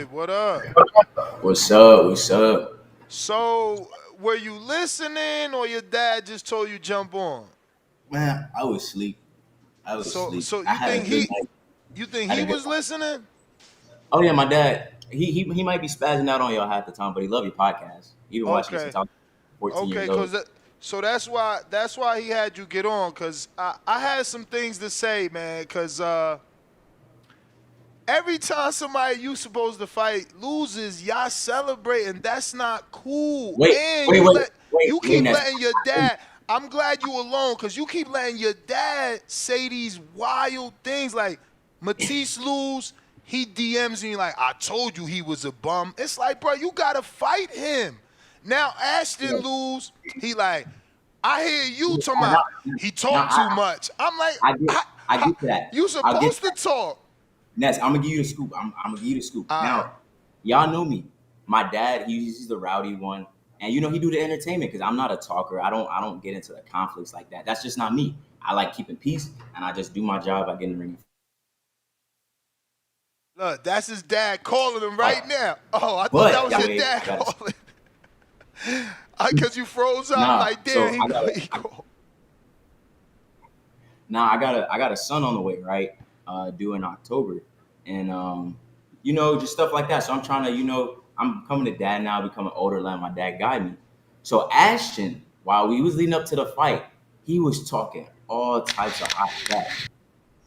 Floyd, what up? What's up? What's up? So, were you listening or your dad just told you jump on? Man, I was asleep. I was So, asleep. so I you had a think good he night. you think I had he a good was night. listening? Oh yeah, my dad. He might be spazzing out on y'all half the time, but he love your podcast. He been watching it since Okay. I was 14 Okay, years old. cuz so that's why he had you get on cuz I had some things to say, man, cuz every time somebody you supposed to fight loses, y'all celebrating. That's not cool. Wait, And wait, wait, you wait, keep Ness. letting your dad. I'm glad you alone because you keep letting your dad say these wild things like Matisse lose. He DMs me like, I told you he was a bum. It's like, bro, you gotta fight him. Now Ashton lose. He like, I hear you talking Now, about he now talked too much. I'm like, I get, I get to that. you I'll get to supposed to that. talk. Ness, I'm gonna give you the scoop. I'm gonna give you the scoop. All right. Now, y'all know me. My dad, he's the rowdy one, and he do the entertainment because I'm not a talker. I don't get into the conflicts like that. That's just not me. I like keeping peace, and I just do my job. I get in the ring and Look, that's his dad calling him fight. right now. Oh, I thought that But was your anyway, dad I got calling. Because you froze up. I'm nah. like, damn, So he, he called. I got a son on the way, right? Due in October, and just stuff like that. So I'm trying to, I'm becoming a dad now, becoming older, letting my dad guide me. So Ashton, while we was leading up to the fight, he was talking all types of hot crap.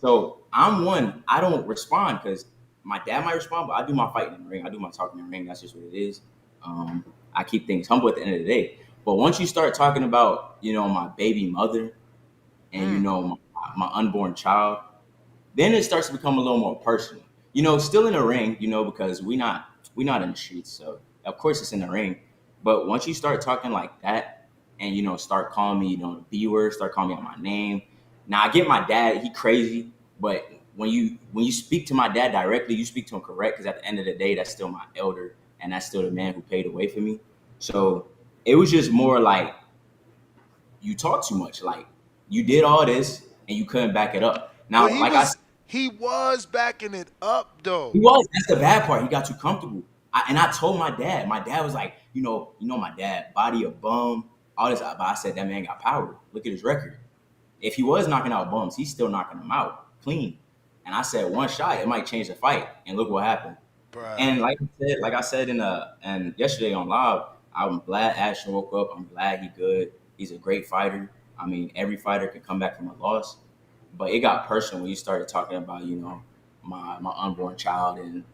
So I'm one, I don't respond because my dad might respond, but I do my fighting in the ring. I do my talking in the ring. That's just what it is. Um, I keep things humble at the end of the day. But once you start talking about, my baby mother and Mm. my unborn child, then it starts to become a little more personal. Still in the ring, because we not in the streets, so of course it's in the ring. But once you start talking like that, and start calling me, the B word, start calling me out my name. Now I get my dad, he crazy, but when you speak to my dad directly, you speak to him correct, because at the end of the day, that's still my elder, and that's still the man who paid the way for me. So it was just more like you talk too much. Like you did all this and you couldn't back it up. But Now, like I said, he was backing it up he though. was. That's the bad part. He got too comfortable. And I told my dad. My dad was like, my dad, body a bum, all this. But I said that man got power. Look at his record. If he was knocking out bums, he's still knocking them out clean. And I said one shot, it might change the fight. And look what happened. Bruh. And like I said and yesterday on live, I'm glad Ashton woke up. I'm glad he good. He's a great fighter. I mean, every fighter can come back from a loss. But it got personal when you started talking about, my unborn child and,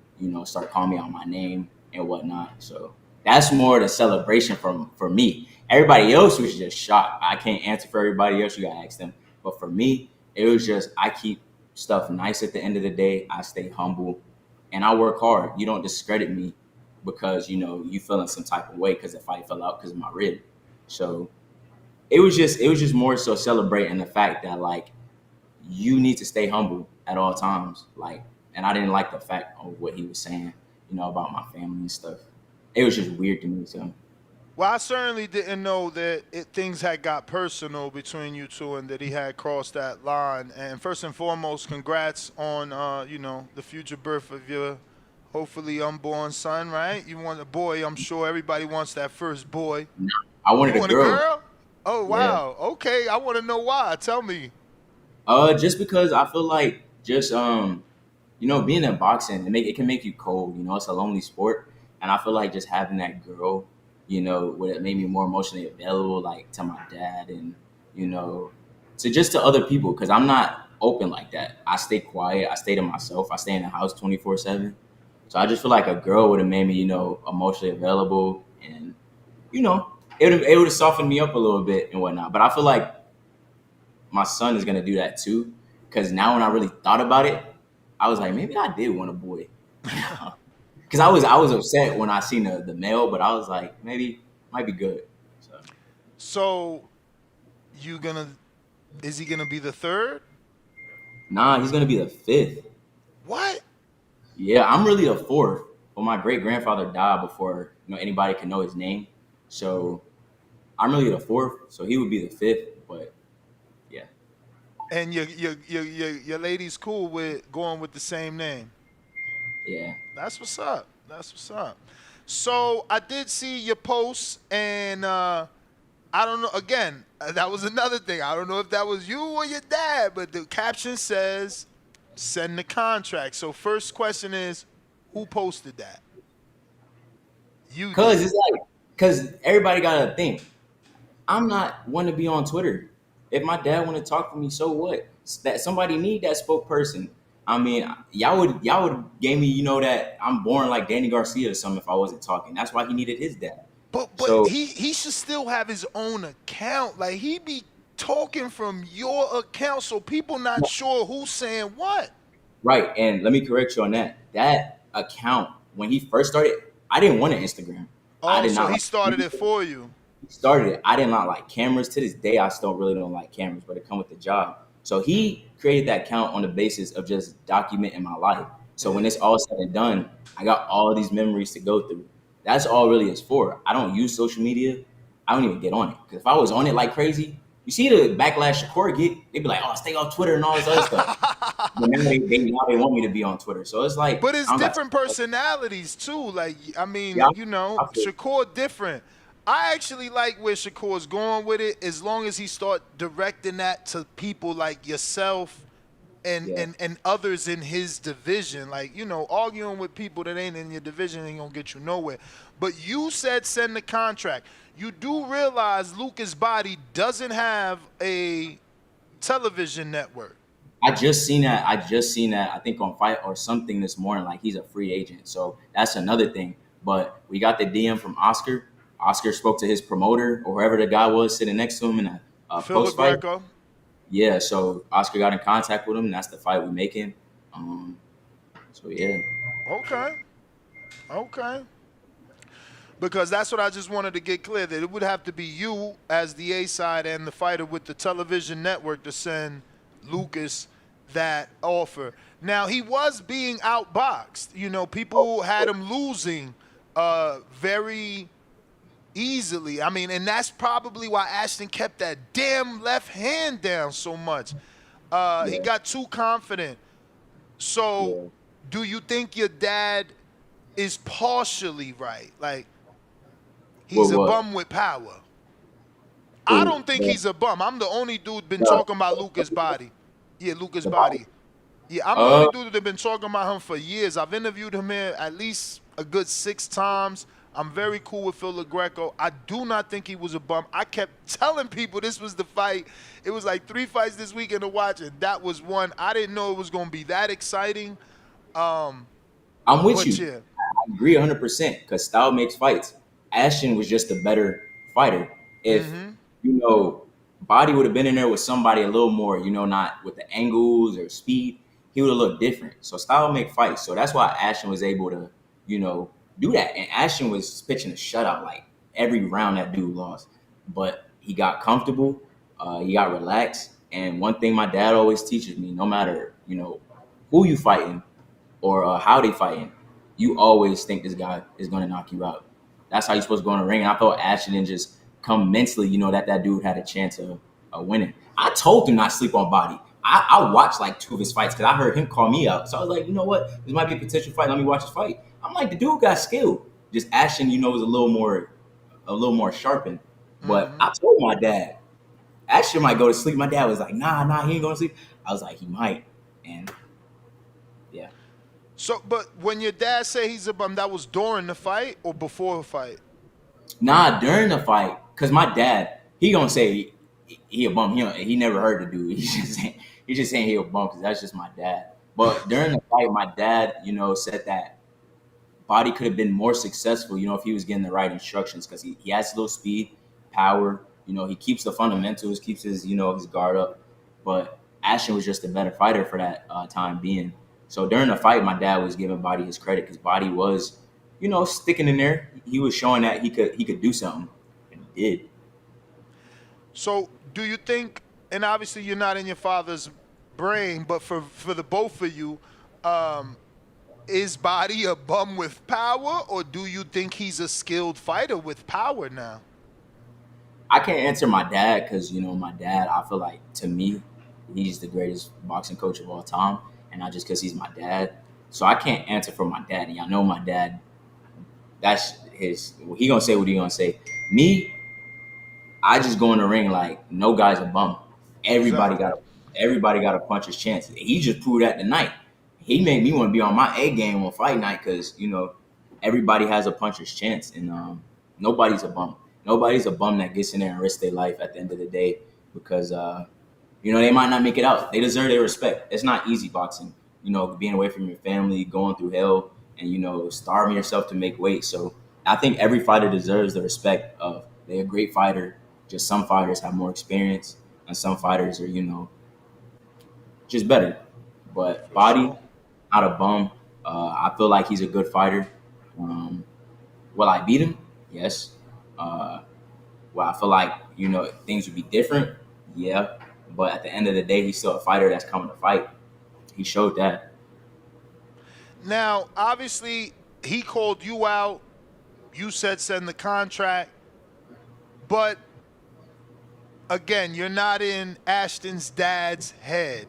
start calling me out my name and whatnot. So that's more the celebration for me. Everybody else was just shocked. I can't answer for everybody else. You gotta ask them. But for me, it was just I keep stuff nice at the end of the day. I stay humble and I work hard. You don't discredit me because you feeling some type of way because the fight fell out because of my rib. So it was just more so celebrating the fact that like you need to stay humble at all times. Like, and I didn't like the fact of what he was saying, about my family and stuff. It was just weird to me. So Well, I certainly didn't know that things had got personal between you two and that he had crossed that line. And first and foremost, congrats on the future birth of your hopefully unborn son, right? You want a boy, I'm sure everybody wants that first boy. I You wanted a want a girl. girl? Oh Yeah. wow. Okay, I want to know why. Tell me. Just because I feel like just being in boxing, it can make you cold. It's a lonely sport, and I feel like just having that girl, would it made me more emotionally available, like to my dad and you know, to other people, because I'm not open like that. I stay quiet. I stay to myself. I stay in the house 24/7. So I just feel like a girl would have made me, emotionally available, and you know, it would have softened me up a little bit and whatnot. But I feel like my son is gonna do that too. Because now when I really thought about it, I was like, maybe I did want a boy. Because I was upset when I seen the male, but I was like, maybe might be good. So So you gonna is he gonna be the third? nah, he's gonna be the fifth. What? Yeah, I'm really the fourth. But my great grandfather died before anybody can know his name. So I'm really the fourth. So he would be the fifth. But yeah, And your lady's cool with going with the same name. yeah. That's what's up. That's what's up. So I did see your post, and I don't know. Again, that was another thing. I don't know if that was you or your dad, but the caption says, "Send the contract." So first question is, who posted that? You Cause did. it's like, cause everybody gotta think. I'm not one to be on Twitter. If my dad want to talk to me, so what? That somebody need that spokesperson. I mean, y'all would gave me, that I'm born like Danny Garcia or something if I wasn't talking. That's why he needed his dad. But So he should still have his own account. Like he be talking from your account, so people not sure who's saying what. right, and let me correct you on that. That account when he first started, I didn't want an Instagram. I Oh, did so not he like. started it for you. Started it. I did not like cameras. To this day, I still really don't like cameras, but it come with the job. So he created that account on the basis of just documenting my life. So when Yeah. it's all said and done, I got all these memories to go through. That's all really it's for. I don't use social media. I don't even get on it. Because if I was on it like crazy, you see the backlash Shakur get, they'd be like, oh, stay off Twitter and all this other stuff. But now they want me to be on Twitter. So it's like, But it's I don't got different personalities too. Like I yeah, mean, I feel Shakur different. I actually like where Shakur's going with it, as long as he start directing that to people like yourself and yeah. and others in his division. Like arguing with people that ain't in your division ain't gonna get you nowhere. But you said send the contract. You do realize Lucas Body doesn't have a television network. I just seen that. I think on Fight or something this morning. Like he's a free agent, so that's another thing. But we got the DM from Oscar. Oscar spoke to his promoter or whoever the guy was sitting next to him in a Phil post fight. Greco. Yeah, so Oscar got in contact with him. That's the fight we making. Um, so yeah, Okay. Okay. Because that's what I just wanted to get clear, that it would have to be you as the A side and the fighter with the television network to send Lucas that offer. Now he was being outboxed. People had him losing very easily. I mean, and that's probably why Ashton kept that damn left hand down so much. He yeah, got too confident. So, yeah. do you think your dad is partially right? Like, he's a What? bum with power. I Who? don't think he's a bum. I'm the only dude been The, talking about Lucas Body. Yeah, Lucas the body. Body. Yeah, I'm the Uh, only dude that been talking about him for years. I've interviewed him here at least a good 6 times. I'm very cool with Phil Greco. I do not think he was a bum. I kept telling people this was the fight. It was like 3 fights this weekend to watch, and that was one. I didn't know it was going to be that exciting. Um, I'm with but you. yeah. I agree 100% because style makes fights. Ashton was just a better fighter. If Mm-hmm. you know, Body would have been in there with somebody a little more, not with the angles or speed. He would have looked different. So style make fights. So that's why Ashton was able to, you know, do that. And Ashton was pitching a shutout like every round that dude lost, but he got comfortable. He got relaxed. And one thing my dad always teaches me: no matter who you fighting or how they fighting, you always think this guy is going to knock you out. That's how you're supposed to go in the ring. And I felt Ashton didn't just come mentally, that dude had a chance of winning. I told him not to sleep on Body. I watched like 2 of his fights because I heard him call me out. So I was like, you know what? This might be a potential fight. Let me watch his fight. I'm like, the dude got skill. Just Ashton, was a little more sharpened. But Mm-hmm. I told my dad, Ashton might go to sleep. My dad was like, nah, he ain't going to sleep. I was like, he might. And yeah. So, but when your dad said he's a bum, that was during the fight or before the fight? Nah, during the fight, cause my dad, he gonna say he a bum. He never heard the dude. He's just saying he a bum because that's just my dad. But during the fight, my dad, said that Body could have been more successful, if he was getting the right instructions, because he has little speed, power. He keeps the fundamentals, keeps his guard up. But Ashton was just a better fighter for that time being. So during the fight, my dad was giving Body his credit because Body was, sticking in there. He was showing that he could do something, and he did. So, do you think? And obviously, you're not in your father's brain, but for the both of you, um, is Body a bum with power, or do you think he's a skilled fighter with power now? I can't answer my dad because my dad. I feel like to me, he's the greatest boxing coach of all time, and not just because he's my dad. So I can't answer for my dad. And I know my dad. That's his. He gonna say what he gonna say. Me, I just go in the ring like no guy's a bum. Everybody Exactly. got a everybody got a puncher's chance. He just proved that tonight. He made me want to be on my A game on fight night because everybody has a puncher's chance and nobody's a bum. Nobody's a bum that gets in there and risks their life at the end of the day because they might not make it out. They deserve their respect. It's not easy boxing. Being away from your family, going through hell, and starving yourself to make weight. So I think every fighter deserves the respect of they're a great fighter. Just some fighters have more experience, and some fighters are just better. But For body, sure. not a bum. I feel like he's a good fighter. Um, will I beat him? Yes. Uh, well, I feel like things would be different. Yeah. But at the end of the day, he's still a fighter that's coming to fight. He showed that. Now, obviously, he called you out. You said send the contract. But again, you're not in Ashton's dad's head.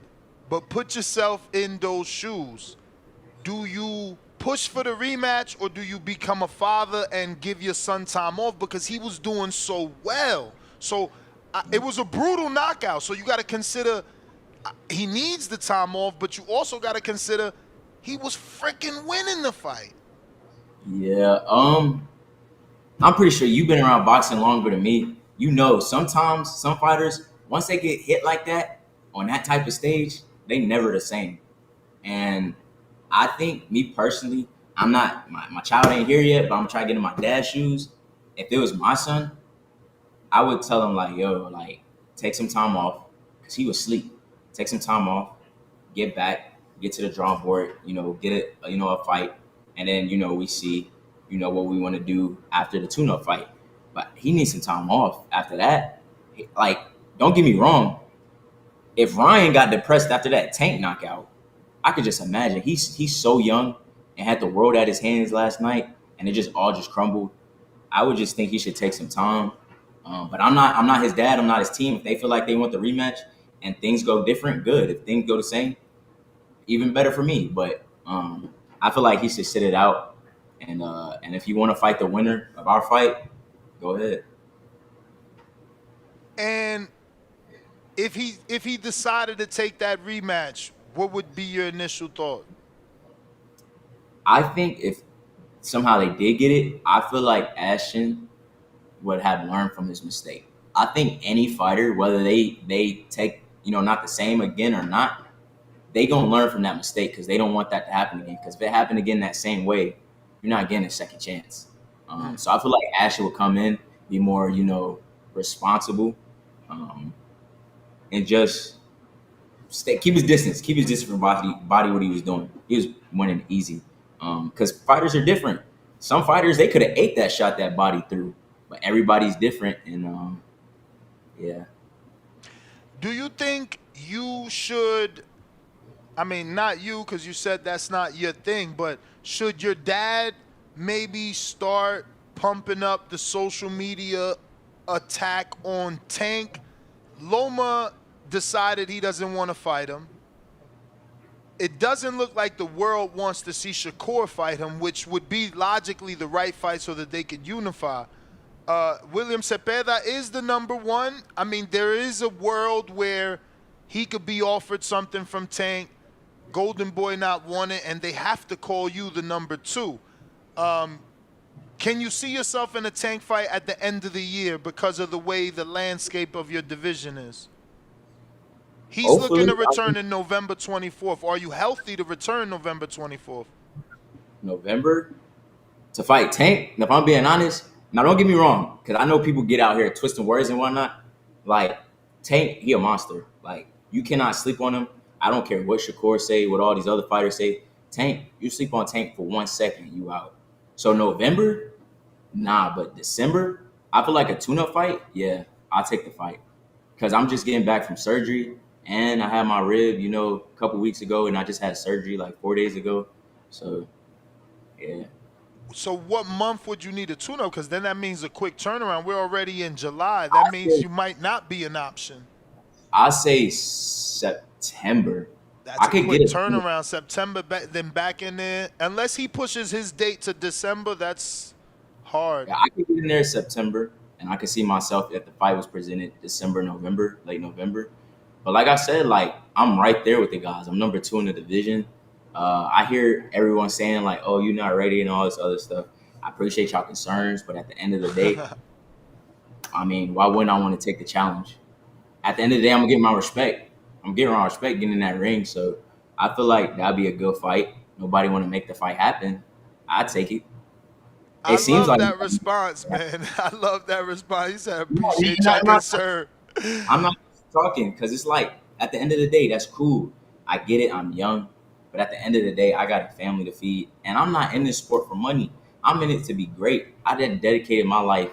But put yourself in those shoes. Do you push for the rematch or do you become a father and give your son time off because he was doing so well? So it was a brutal knockout. So you got to consider he needs the time off, but you also got to consider he was freaking winning the fight. Yeah. I'm pretty sure you've been around boxing longer than me. Sometimes some fighters, once they get hit like that on that type of stage, they never the same. And I think me personally, I'm not my child ain't here yet, but I'm trying to get in my dad's shoes. If it was my son, I would tell him like, yo, like take some time off because he was asleep. Take some time off, get back, get to the drawing board, get a fight, and then we see, what we want to do after the tune-up fight. But he needs some time off after that. Like, don't get me wrong. If Ryan got depressed after that Tank knockout, I could just imagine he's so young and had the world at his hands last night, and it just all just crumbled. I would just think he should take some time. But I'm not his dad. I'm not his team. If they feel like they want the rematch and things go different, good. If things go the same, even better for me. But I feel like he should sit it out. And if you want to fight the winner of our fight, go ahead. And if he decided to take that rematch, what would be your initial thought? I think if somehow they did get it, I feel like Ashton would have learned from his mistake. I think any fighter, whether they take not the same again or not, they gonna learn from that mistake because they don't want that to happen again. Because if it happened again that same way, you're not getting a second chance. So I feel like Ashton will come in, be more responsible, um, and just keep his distance from body what he was doing. He was winning easy. Because fighters are different. Some fighters they could have ate that shot that body through, but everybody's different. And yeah, Do you think you should, I mean, not you because you said that's not your thing, but should your dad maybe start pumping up the social media attack on Tank? Loma decided he doesn't want to fight him. It doesn't look like the world wants to see Shakur fight him, which would be logically the right fight so that they could unify. William Cepeda is the number one. I mean, there is a world where he could be offered something from Tank, Golden Boy not want it, and they have to call you the number two. Can you see yourself in a Tank fight at the end of the year because of the way the landscape of your division is? He's looking hopefully to return in November 24th. Are you healthy to return November 24th? November to fight Tank. And if I'm being honest, now don't get me wrong, because I know people get out here twisting words and whatnot. Like Tank, he a monster. Like you cannot sleep on him. I don't care what Shakur say, what all these other fighters say. Tank, you sleep on Tank for 1 second, you out. So November, nah, but December, I feel like a tune-up fight. Yeah, I'll take the fight because I'm just getting back from surgery and I had my rib, a couple weeks ago, and I just had surgery like 4 days ago. So yeah. So what month would you need a tune-up? Because then that means a quick turnaround. We're already in July. I That means say, you might not be an option. I say September. That's I a could get quick it. turnaround. September, then back in there. Unless he pushes his date to December, that's Hard. Yeah, I could get in there in September, and I could see myself if the fight was presented December, November, late November. But like I said, like I'm right there with the guys. I'm number 2 in the division. I hear everyone saying like, "Oh, you're not ready" and all this other stuff. I appreciate y'all concerns, but at the end of the day, I mean, why wouldn't I want to take the challenge? At the end of the day, I'm gonna get my respect. I'm getting my respect getting in that ring. So I feel like that'd be a good fight. Nobody want to make the fight happen. I'd take it. I It seems love like that response, man. I love that response. He said, no, appreciate you're y'all not concern. I'm not talking because it's like at the end of the day, that's cool. I get it. I'm young, but at the end of the day, I got a family to feed, and I'm not in this sport for money. I'm in it to be great. I did dedicated my life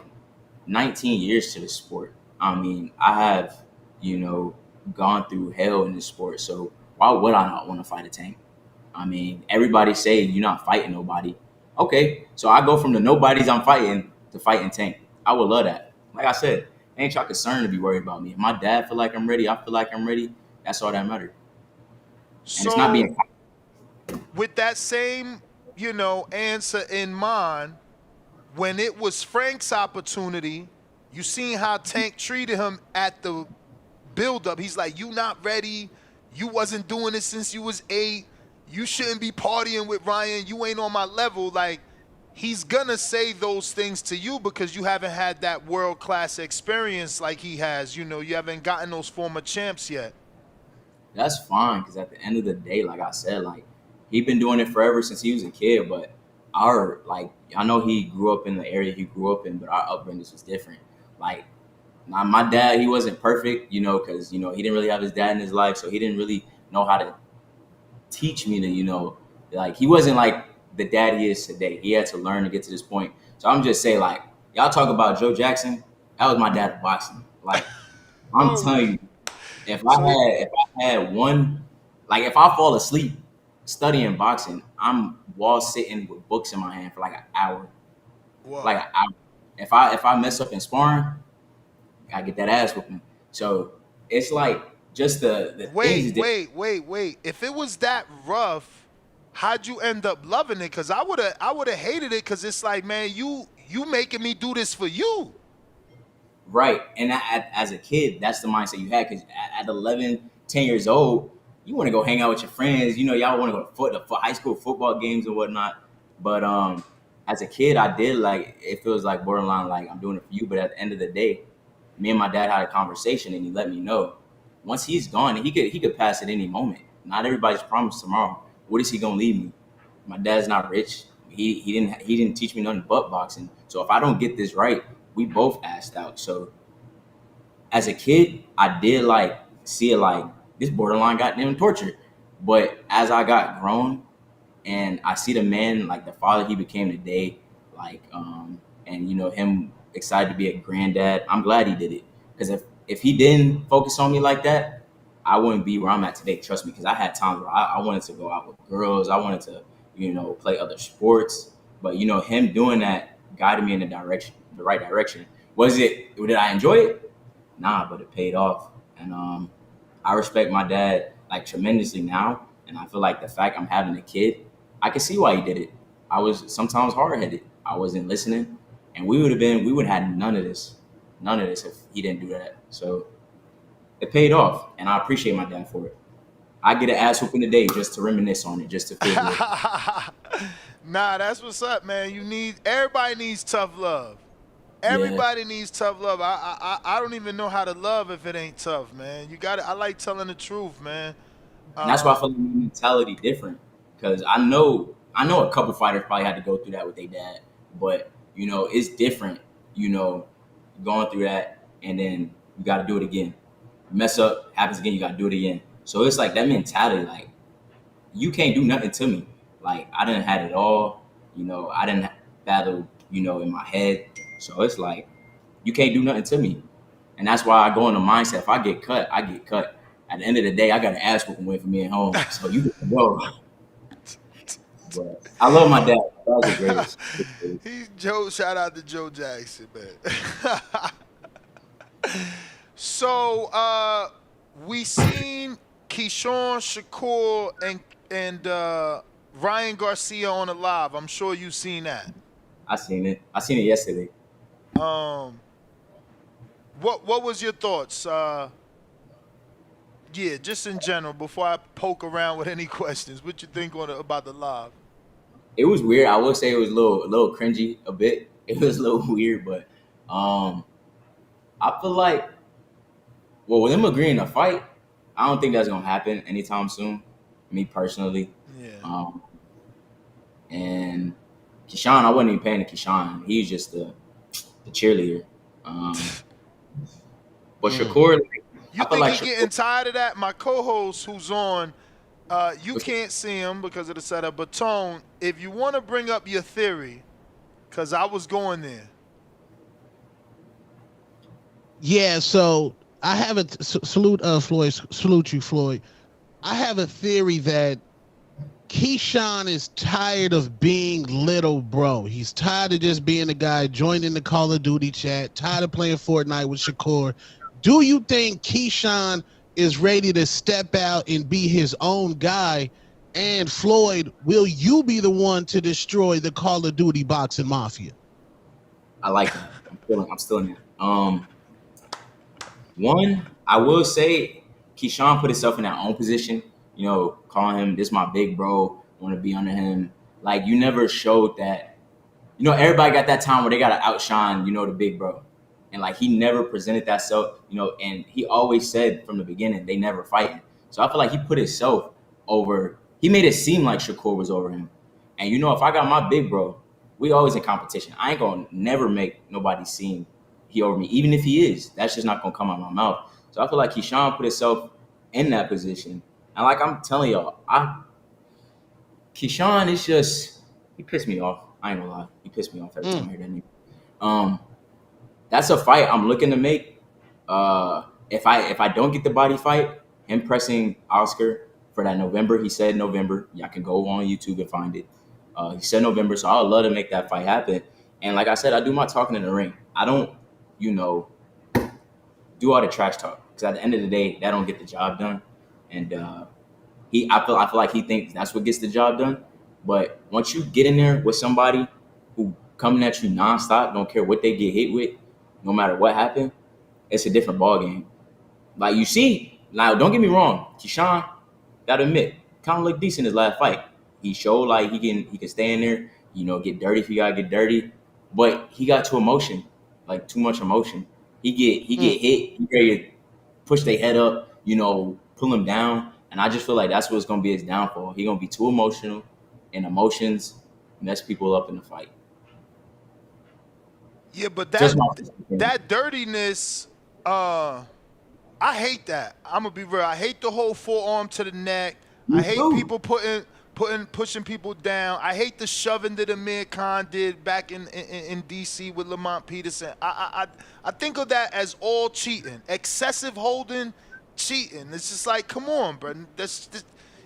19 years to this sport. I mean, I have, you know, gone through hell in this sport. So why would I not want to fight a tank? I mean, everybody say you're not fighting nobody. Okay, so I go from the nobodies I'm fighting to fighting tank. I would love that. Like I said, ain't y'all concerned to be worried about me. If my dad feel like I'm ready, I feel like I'm ready. That's all that matters. And it's not So, being. with that same, answer in mind, when it was Frank's opportunity, you seen how Tank treated him at the build-up. He's like, you not ready. You wasn't doing it since you was 8. You shouldn't be partying with Ryan. You ain't on my level. Like, he's gonna say those things to you because you haven't had that world-class experience like he has. You haven't gotten those former champs yet. That's fine because at the end of the day, like I said, like he been doing it forever since he was a kid. But our like I know he grew up in the area he grew up in, but our upbringing was different. Like now, my dad, he wasn't perfect, because he didn't really have his dad in his life, so he didn't really know how to teach me to, like he wasn't like the dad he is today. He had to learn to get to this point. So I'm just saying, like y'all talk about Joe Jackson, that was my dad at boxing. Like I'm Oh, telling you. so If I had one, like if I fall asleep studying boxing, I'm wall sitting with books in my hand for like an hour, like whoa. an hour. If I mess up in sparring, I get that ass whooping. So it's like just the things Wait, is different. wait. If it was that rough, how'd you end up loving it? Cause I would have hated it. Cause it's like, man, you making me do this for you. Right. And as a kid, that's the mindset you had. Because at 11, 10 years old, you want to go hang out with your friends. Y'all want to go to high school football games and whatnot. But as a kid, I did like it feels like borderline like I'm doing it for you. But at the end of the day, me and my dad had a conversation, and he let me know once he's gone, he could pass at any moment. Not everybody's promised tomorrow. What is he gonna leave me? My dad's not rich. He didn't teach me nothing but boxing. So if I don't get this right, we both asked out. So as a kid, I did like see it like this borderline goddamn torture. But as I got grown and I see the man like the father he became today, like and him excited to be a granddad, I'm glad he did it. Because if he didn't focus on me like that, I wouldn't be where I'm at today. Trust me, because I had times where I wanted to go out with girls, I wanted to play other sports, but him doing that guided me in the right direction. Did I enjoy it? Nah, but it paid off. And I respect my dad like tremendously now. And I feel like the fact I'm having a kid, I can see why he did it. I was sometimes hard headed. I wasn't listening. And we would have had none of this if he didn't do that. So it paid off. And I appreciate my dad for it. I get an ass whooping today just to reminisce on it, just to feel good. Nah, that's what's up, man. Everybody needs tough love. Yeah. Everybody needs tough love. I don't even know how to love if it ain't tough, man. You got it. I like telling the truth, man. And that's why I Um, feel like my mentality different. Because I know a couple fighters probably had to go through that with their dad, but it's different. You know, going through that, and then you got to do it again. Mess up, happens again, you got to do it again. So it's like that mentality. Like you can't do nothing to me. Like I didn't had it all. I didn't battle. In my head. So it's like you can't do nothing to me. And that's why I go in the mindset. If I get cut, I get cut. At the end of the day, I got an ass whooping win for me at home. So you can go. But I love my dad. That was the greatest. he's Joe. Shout out to Joe Jackson, man. So we seen Keyshawn Shakur and Ryan Garcia on the live. I'm sure you've seen that. I seen it. I seen it yesterday. Um, what was your thoughts? Yeah, just in general. Before I poke around with any questions, what you think about the live? It was weird. I will say it was a little cringy a bit. It was a little weird, but um, I feel like well, with him agreeing to fight, I don't think that's gonna happen anytime soon. Me personally, Yeah. um, and Keyshawn, I wasn't even paying to Keyshawn. He's just the cheerleader. Um, but Mm. Shakur, like, You I feel think like he Shakur. getting tired of that? My co-host who's on, you can't see him because of the setup. But Tone, if you want to bring up your theory, because I was going there. Yeah, so I have a salute, Floyd. Salute you, Floyd. I have a theory that Keyshawn is tired of being little bro. He's tired of just being the guy joining the Call of Duty chat, tired of playing Fortnite with Shakur. Do you think Keyshawn is ready to step out and be his own guy? And Floyd, will you be the one to destroy the Call of Duty boxing mafia? I like that. I'm still in that. One, I will say, Keyshawn put himself in that own position. You know, calling him this my big bro, want to be under him. Like you never showed that. You know, everybody got that time where they gotta outshine. You know, the big bro, and like he never presented that self. You know, and he always said from the beginning they never fighting. So I feel like he put himself over. He made it seem like Shakur was over him. And you know, if I got my big bro, we always in competition. I ain't gonna never make nobody seem he over me, even if he is. That's just not gonna come out of my mouth. So I feel like Keyshawn put himself in that position. And like I'm telling y'all, Keyshawn is just he pissed me off. I ain't gonna lie, he pissed me off every time I hear that name. Um, that's a fight I'm looking to make. If I don't get the body fight, him pressing Oscar for that November, he said November. Y'all can go on YouTube and find it. He said November, so I would love to make that fight happen. And like I said, I do my talking in the ring. I don't, you know, do all the trash talk because at the end of the day, that don't get the job done. And I feel like he thinks that's what gets the job done. But once you get in there with somebody who coming at you nonstop, don't care what they get hit with, no matter what happened, it's a different ball game. Like you see, now don't get me wrong, Keyshawn, gotta admit, kind of looked decent his last fight. He showed like he can stay in there, you know, get dirty if he gotta get dirty, but he got too emotion, like too much emotion. He get hit, he ready to push their head up, you know, pull him down, and I just feel like that's what's gonna be his downfall. He gonna be too emotional, and emotions mess people up in the fight. Yeah, but Just that my opinion. that dirtiness, I hate that. I'm gonna be real. I hate the whole forearm to the neck. I Me hate too. people pushing people down. I hate the shoving that Amir Khan did back in DC with Lamont Peterson. I think of that as all cheating, excessive holding, cheating. It's just like, come on, bro. That's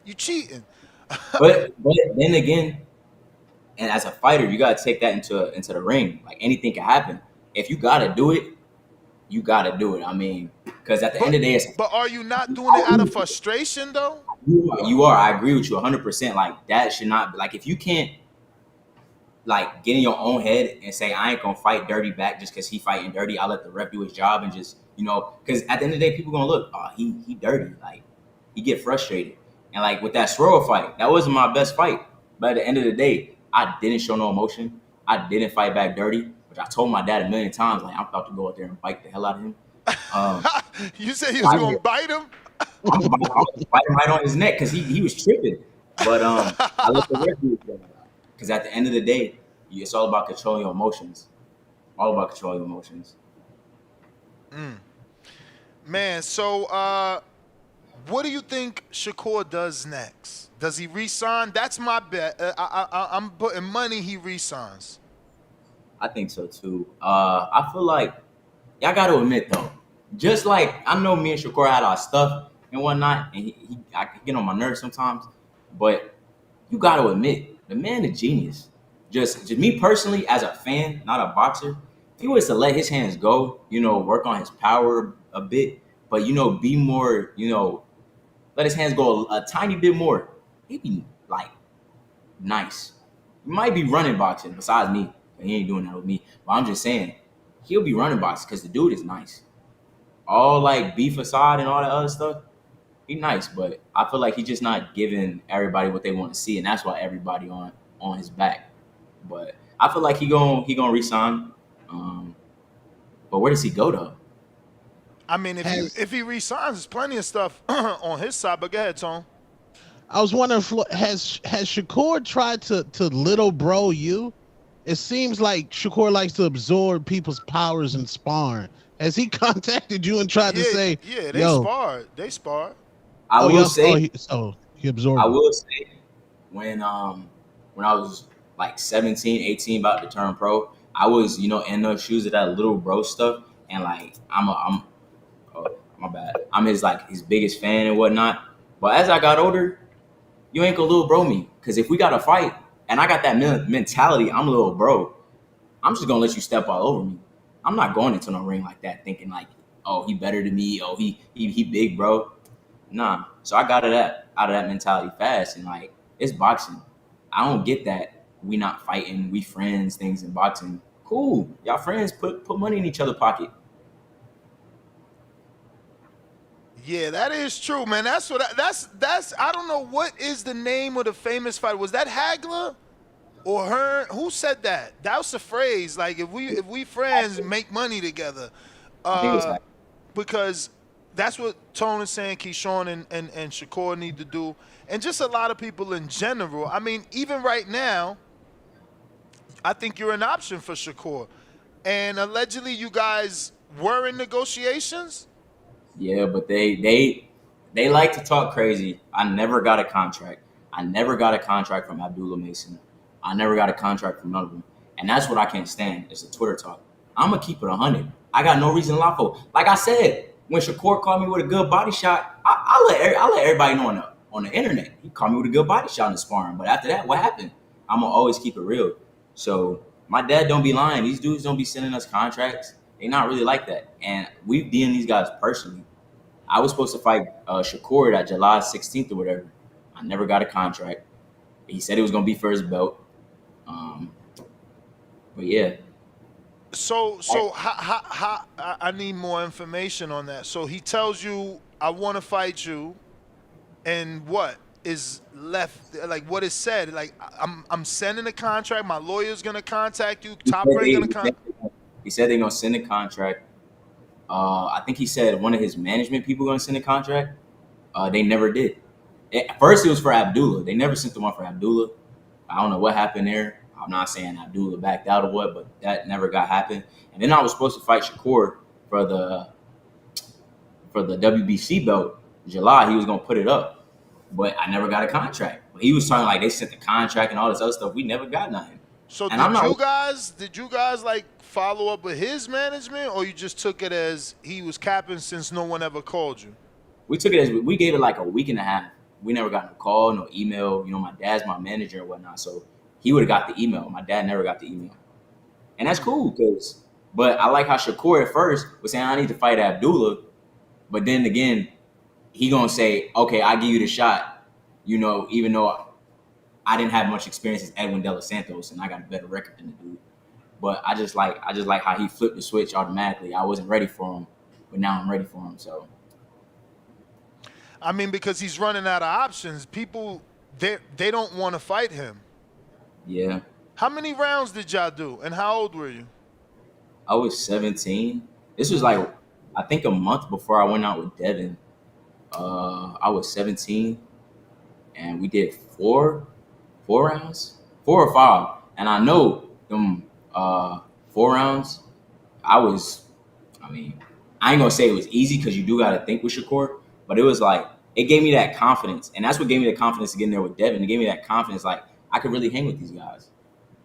you cheating. But then again, and as a fighter, you gotta take that into the ring. Like anything can happen. If you gotta do it, you gotta do it. I mean, because at the end But of the day, but are you not doing it out of frustration though? you are. I agree with you 100%. Like that should not like if you can't like get in your own head and say I ain't gonna fight dirty back just because he fighting dirty. I'll let the ref do his job and just because at the end of the day, people gonna look. Oh, he dirty. Like he get frustrated. And like with that Sorrel fight, that wasn't my best fight. But at the end of the day, I didn't show no emotion. I didn't fight back dirty, which I told my dad a million times. Like I'm about to go out there and bite the hell out of him. Um, You said he was I, gonna bite him. I was biting right on his neck because he was tripping. But I let the ref do it because at the end of the day, it's all about controlling your emotions. All about controlling your emotions. Man, so what do you think Shakur does next? Does he resign? That's my bet. I'm putting money he resigns. I think so too. I feel like y'all got to admit though, just like I know me and Shakur had our stuff and whatnot, and I can get on my nerves sometimes, but you got to admit the man a genius. Just me personally, as a fan, not a boxer, if he was to let his hands go, you know, work on his power a bit, but you know, be more, you know, let his hands go a tiny bit more, he'd be like nice. He might be running boxing besides me. He ain't doing that with me. But I'm just saying, he'll be running boxes because the dude is nice. All like beef aside and all that other stuff, he nice. But I feel like he's just not giving everybody what they want to see, and that's why everybody on his back. But I feel like he gonna resign. But where does he go though? I mean, if he resigns, there's plenty of stuff on his side. But go ahead, Tone. I was wondering, has Shakur tried to little bro you? It seems like Shakur likes to absorb people's powers in sparring. Has he contacted you and tried to say, yeah, they yo, sparred. They sparred. I will say, he absorbed. I will say, when I was like 17, 18, about to turn pro, I was, in those shoes of that little bro stuff, and like I'm oh, my bad. I'm his biggest fan and whatnot. But as I got older, you ain't gonna little bro me. Cause if we got to fight and I got that mentality, I'm a little bro, I'm just gonna let you step all over me. I'm not going into no ring like that thinking like, oh, he better than me, oh, he big, bro. Nah. So I got out of that mentality fast, and like, it's boxing. I don't get that we not fighting, we friends, things in boxing. Cool. Y'all friends, put money in each other's pocket. Yeah, that is true, man. That's I don't know what is the name of the famous fight. Was that Hagler or Hearn? Who said that? That was the phrase. Like if we friends, make money together. I think it was Because that's what Tone is saying. Keyshawn and Shakur need to do, and just a lot of people in general. I mean, even right now, I think you're an option for Shakur, and allegedly you guys were in negotiations. Yeah, but they like to talk crazy. I never got a contract. I never got a contract from Abdullah Mason. I never got a contract from none of them. And that's what I can't stand. It's a Twitter talk. I'm gonna keep it 100. I got no reason to lie for. Like I said, when Shakur called me with a good body shot, I let everybody know on the internet. He called me with a good body shot in the sparring. But after that, what happened? I'm gonna always keep it real. So my dad don't be lying. These dudes don't be sending us contracts. They not really like that. And we've DM'd these guys personally. I was supposed to fight Shakur at July 16th or whatever. I never got a contract. He said it was gonna be for his belt. But yeah. So how I need more information on that. So he tells you, I want to fight you, and what is left? Like what is said? Like I'm sending a contract. My lawyer's gonna contact you. Top Rank gonna contact. He said they're gonna send a contract. I think he said one of his management people gonna send a contract. They never did. At first, it was for Abdullah. They never sent the one for Abdullah. I don't know what happened there. I'm not saying Abdullah backed out or what, but that never got happened. And then I was supposed to fight Shakur for the WBC belt in July. He was gonna put it up, but I never got a contract. But he was talking like they sent the contract and all this other stuff. We never got nothing. So and did you guys like follow up with his management, or you just took it as he was capping since no one ever called you? We took it as we gave it like a week and a half. We never got no call, no email. My dad's my manager and whatnot, so he would have got the email. My dad never got the email, and that's cool But I like how Shakur at first was saying I need to fight Abdullah, but then again, he gonna say, okay, I give you the shot. Even though I didn't have much experience as Edwin De Los Santos, and I got a better record than the dude. But I just like how he flipped the switch automatically. I wasn't ready for him, but now I'm ready for him. So, I mean, because he's running out of options. People they don't want to fight him. yeah. How many rounds did y'all do, and how old were you? I was 17. This was like, I think a month before I went out with Devin. I was 17, and we did four rounds, 4 or 5. And I know them 4 rounds, I ain't gonna say it was easy because you do gotta think with Shakur, but it was like, it gave me that confidence. And that's what gave me the confidence to get in there with Devin. It gave me that confidence, like, I could really hang with these guys.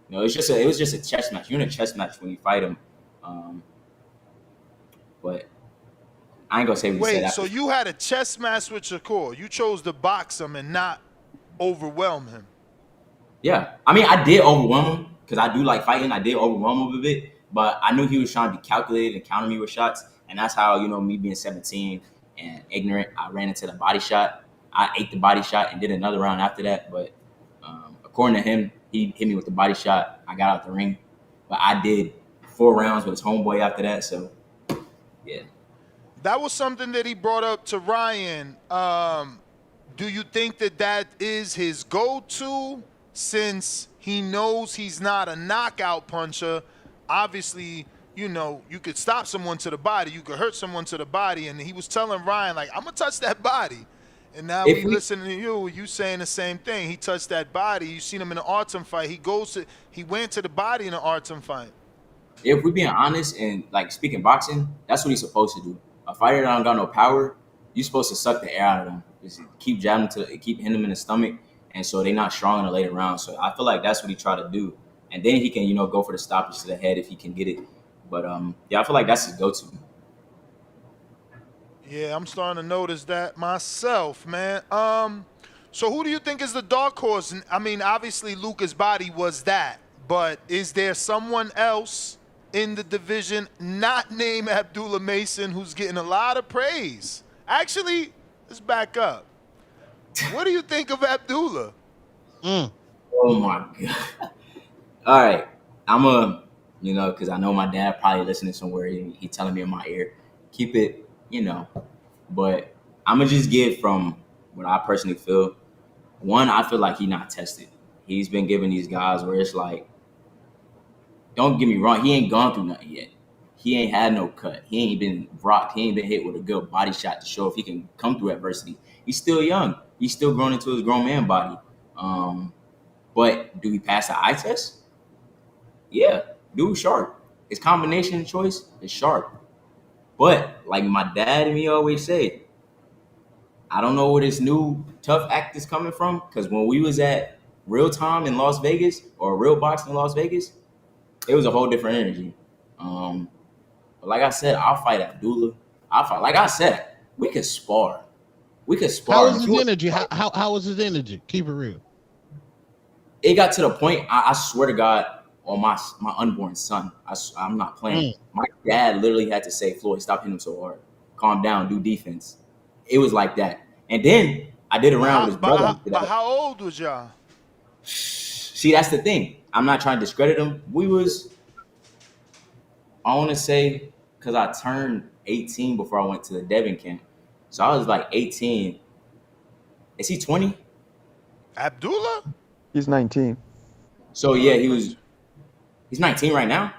It was just a chess match. You're in a chess match when you fight them. But I ain't gonna say we said that. So you had a chess match with Shakur. You chose to box him and not overwhelm him. Yeah. I mean, I did overwhelm him because I do like fighting. I did overwhelm him a bit, but I knew he was trying to be calculated and counter me with shots. And that's how, me being 17 and ignorant, I ran into the body shot. I ate the body shot and did another round after that. But according to him, he hit me with the body shot. I got out the ring. But I did 4 rounds with his homeboy after that. So yeah. That was something that he brought up to Ryan. Do you think that that is his go-to since he knows he's not a knockout puncher? Obviously, you know, you could stop someone to the body, you could hurt someone to the body, and he was telling Ryan, like, I'm going to touch that body. And now we listening to you saying the same thing. He touched that body. You seen him in an Artem fight. He went to the body in an Artem fight. If we're being honest and like speaking boxing, that's what he's supposed to do. A fighter that don't got no power, you're supposed to suck the air out of them. Just keep jabbing keep hitting them in the stomach, and so they're not strong in the later round. So I feel like that's what he tried to do, and then he can go for the stoppage to the head if he can get it. But yeah, I feel like that's his go-to. Yeah, I'm starting to notice that myself, man. So who do you think is the dark horse? I mean, obviously Luca's body was that, but is there someone else in the division not named Abdullah Mason who's getting a lot of praise? Actually, let's back up. What do you think of Abdullah? Oh my God. All right. Because I know my dad probably listening somewhere. He telling me in my ear, keep it, But I'm going to just give from what I personally feel. One, I feel like he not tested. He's been giving these guys where it's like, don't get me wrong, he ain't gone through nothing yet. He ain't had no cut. He ain't been rocked. He ain't been hit with a good body shot to show if he can come through adversity. He's still young. He's still growing into his grown man body. But do he pass the eye test? Yeah, dude, sharp. His combination choice is sharp. But like my dad and me always say, I don't know where this new tough act is coming from. Because when we was at real time in Las Vegas or real boxing in Las Vegas, it was a whole different energy. But like I said, I'll fight Abdullah. Like I said, we could spar. How was his energy? How was his energy? Keep it real. It got to the point, I swear to God, on my unborn son, I'm not playing. My dad literally had to say, Floyd, stop hitting him so hard. Calm down, do defense. It was like that. And then I did a round with his brother. But how old was y'all? See, that's the thing. I'm not trying to discredit him. I want to say, because I turned 18 before I went to the Devon camp. So I was like 18. Is he 20? Abdullah? He's 19. So yeah, he's 19 right now?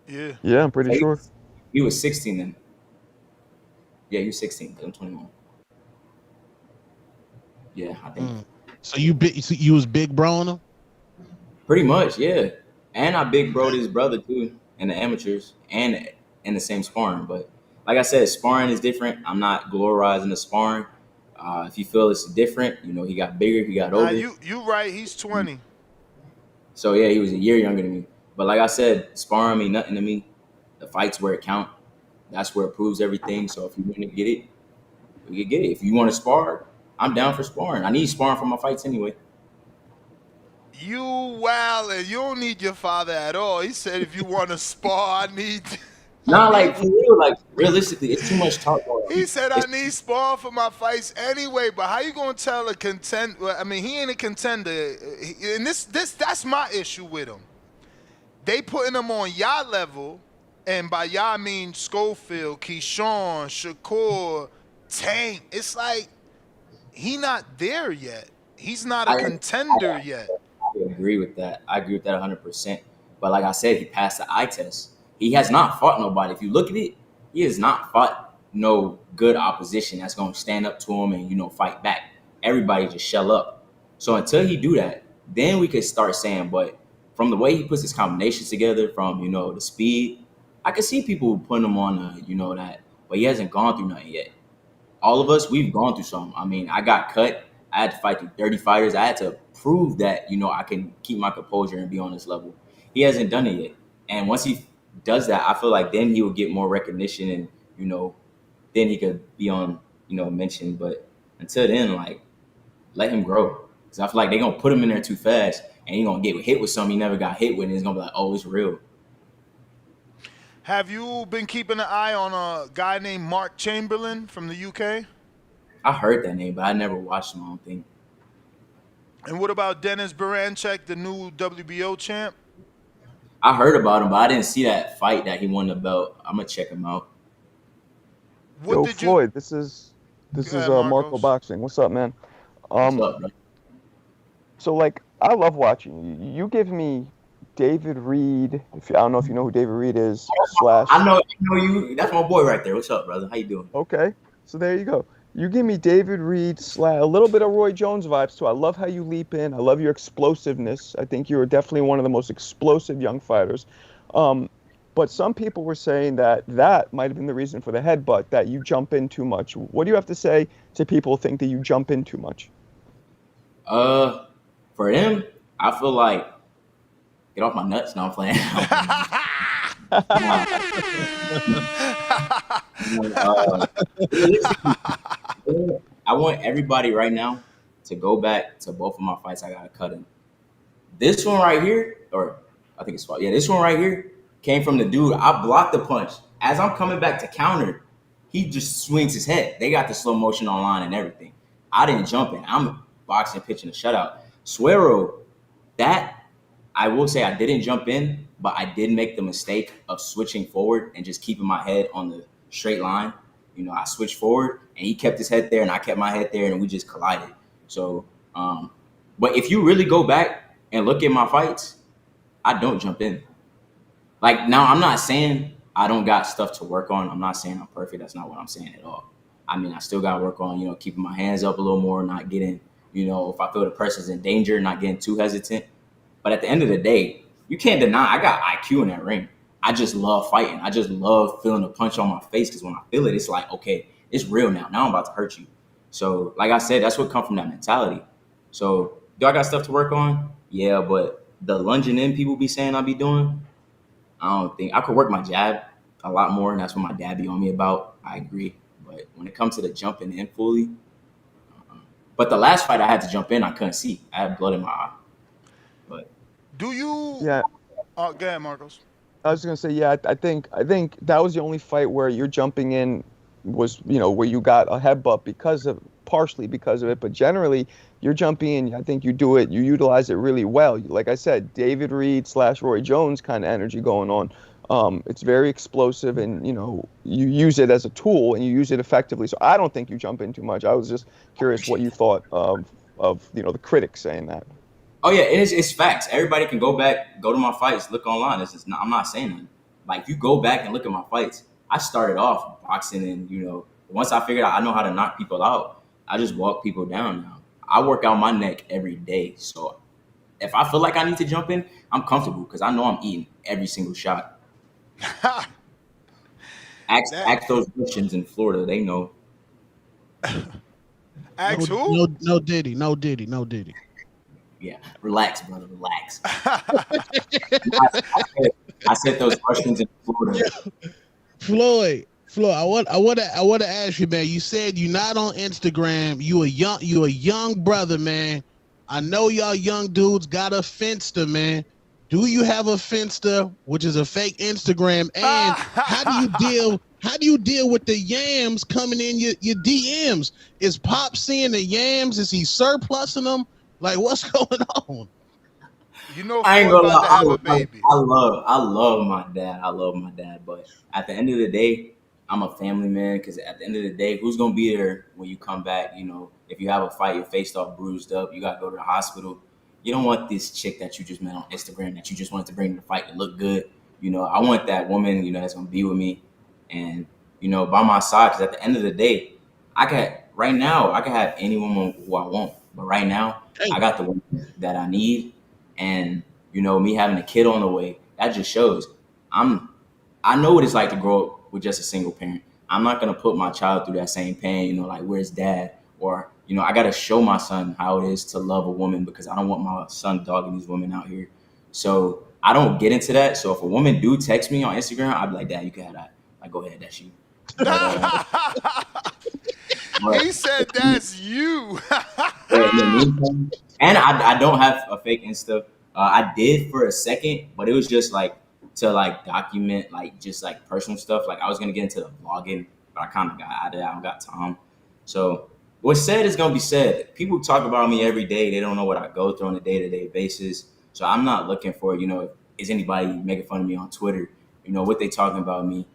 Yeah. Yeah, I'm pretty sure. He was 16 then. Yeah, he was 16. I'm 21. Yeah, I think. So you was big bro on him? Pretty much, yeah. And I big broed his brother too in the amateurs and in the same sparring. But like I said, sparring is different. I'm not glorizing the sparring. If you feel it's different, he got bigger, he got older. You right, he's 20. So yeah, he was a year younger than me. But like I said, sparring mean nothing to me. The fight's where it count. That's where it proves everything. So if you want to get it, we can get it. If you want to spar, I'm down for sparring. I need sparring for my fights anyway. You wildin'. You don't need your father at all. He said if you want to spar, I need... Not like for real, like realistically, it's too much talk. He said I need spar for my fights anyway, but how you gonna tell a contender? Well, I mean, he ain't a contender, and that's my issue with him. They putting him on y'all level, and by y'all I mean Schofield, Keyshawn, Shakur, Tank. It's like he not there yet. He's not a contender yet. I agree with that. I agree with that 100%. But like I said, he passed the eye test. He has not fought nobody. If you look at it, he has not fought no good opposition that's going to stand up to him and, fight back. Everybody just shell up. So until he do that, then we could start saying, but from the way he puts his combinations together, from, the speed, I can see people putting him on, that, but he hasn't gone through nothing yet. All of us, we've gone through something. I mean, I got cut. I had to fight through 30 fighters. I had to prove that, I can keep my composure and be on this level. He hasn't done it yet. And once he does that, I feel like then he will get more recognition and, then he could be on, mention. But until then, like, let him grow. Because I feel like they're going to put him in there too fast and he's going to get hit with something he never got hit with. And it's going to be like, oh, it's real. Have you been keeping an eye on a guy named Mark Chamberlain from the UK? I heard that name, but I never watched him, I don't think. And what about Dennis Barancek, the new WBO champ? I heard about him, but I didn't see that fight that he won the belt. I'm gonna check him out. What Yo, did you? Floyd, this is Go ahead, Marco Marcos. Boxing. What's up, man? What's Um, up, bro? so like I love watching you. You give me David Reed. I don't know if you know who David Reed is. Slash. I know you. That's my boy right there. What's up, brother? How you doing? Okay, so there you go. You give me David Reed slash a little bit of Roy Jones vibes too. I love how you leap in. I love your explosiveness. I think you're definitely one of the most explosive young fighters. But some people were saying that might have been the reason for the headbutt, that you jump in too much. What do you have to say to people who think that you jump in too much? For him, I feel like get off my nuts. No, I'm playing. I want everybody right now to go back to both of my fights. I gotta cut in. This one right here, or I think it's yeah, this one right here came from the dude. I blocked the punch. As I'm coming back to counter, he just swings his head. They got the slow motion online and everything. I didn't jump in. I'm boxing, pitching a shutout. Suero, that I will say I didn't jump in, but I did make the mistake of switching forward and just keeping my head on the straight line. You know, I switched forward and he kept his head there and I kept my head there and we just collided. So, but if you really go back and look at my fights, I don't jump in. Like, now, I'm not saying I don't got stuff to work on. I'm not saying I'm perfect. That's not what I'm saying at all. I mean, I still got to work on, you know, keeping my hands up a little more, not getting, you know, if I feel the person's in danger, not getting too hesitant. But at the end of the day, you can't deny I got IQ in that ring. I just love fighting. I just love feeling a punch on my face because when I feel it, it's like, okay, it's real now. Now I'm about to hurt you. So, like I said, that's what comes from that mentality. So, do I got stuff to work on? Yeah, but the lunging in people be saying I be doing, I don't think I could work my jab a lot more, and that's what my dad be on me about. I agree, but when it comes to the jumping in fully, but the last fight I had to jump in, I couldn't see. I had blood in my eye. But Do you? Yeah, Go ahead, Marcos. I was gonna say, yeah, I think that was the only fight where you're jumping in was, you know, where you got a headbutt partially because of it, but generally you're jumping in. I think you utilize it really well. Like I said, David Reed slash Roy Jones kind of energy going on. It's very explosive, and you know you use it as a tool and you use it effectively. So I don't think you jump in too much. I was just curious what you thought of you know the critics saying that. oh yeah, and it's facts. Everybody can go back, go to my fights, look online. I'm not saying that. Like, you go back and look at my fights. I started off boxing, and you know, once I figured out I know how to knock people out, I just walk people down now. I work out my neck every day, so if I feel like I need to jump in, I'm comfortable because I know I'm eating every single shot. Ask those Russians in Florida; they know. Ask No, who? no Diddy, no Diddy, no Diddy. Yeah, relax, brother, relax. I said those Russians in Florida. Floyd, I want to ask you, man. You said you're not on Instagram. You a young brother, man. I know y'all young dudes got a Finsta, man. Do you have a Finsta, which is a fake Instagram? And how do you deal with the yams coming in your DMs? Is Pop seeing the yams? Is he surplusing them? Like, what's going on? You know, I ain't Floyd gonna about to have a lie. baby. I love my dad. I love my dad. But at the end of the day, I'm a family man. Because at the end of the day, who's gonna be there when you come back? You know, if you have a fight, your face all bruised up, you gotta go to the hospital. You don't want this chick that you just met on Instagram that you just wanted to bring to the fight to look good. You know, I want that woman, you know, that's gonna be with me and, you know, by my side. Because at the end of the day, I can have any woman who I want. But right now, I got the woman that I need. And, you know, me having a kid on the way, that just shows I know what it's like to grow up with just a single parent. I'm not gonna put my child through that same pain, you know, like, where's dad? Or, you know, I gotta show my son how it is to love a woman because I don't want my son dogging these women out here. So I don't get into that. So if a woman do text me on Instagram, I'd be like, Dad, you can have that. Like, go ahead, that's you. But, He said that's you. in the meantime, and I don't have a fake Insta. I did for a second, but it was just like to like document like just like personal stuff. Like, I was gonna get into the vlogging, but I kind of got out of it. I don't got time. So what's said is gonna be said. People talk about me every day. They don't know what I go through on a day-to-day basis. So I'm not looking for, you know, is anybody making fun of me on Twitter? You know, what they talking about me?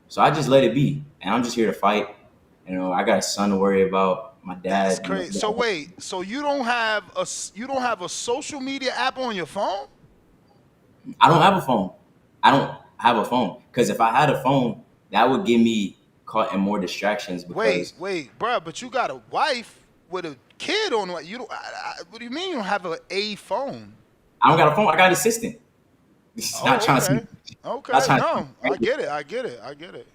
So I just let it be, and I'm just here to fight. You know, I got a son to worry about. My That's dad. You crazy. So know, wait, so you don't have a social media app on your phone? I don't have a phone. I don't have a phone because if I had a phone, that would get me caught in more distractions. Because Wait, bro, but you got a wife with a kid on what? You don't. What do you mean you don't have a phone? I don't got a phone. I got an assistant. It's not Oh, trying okay. to. Not Okay. trying No, I to. get it. I get it. I get it.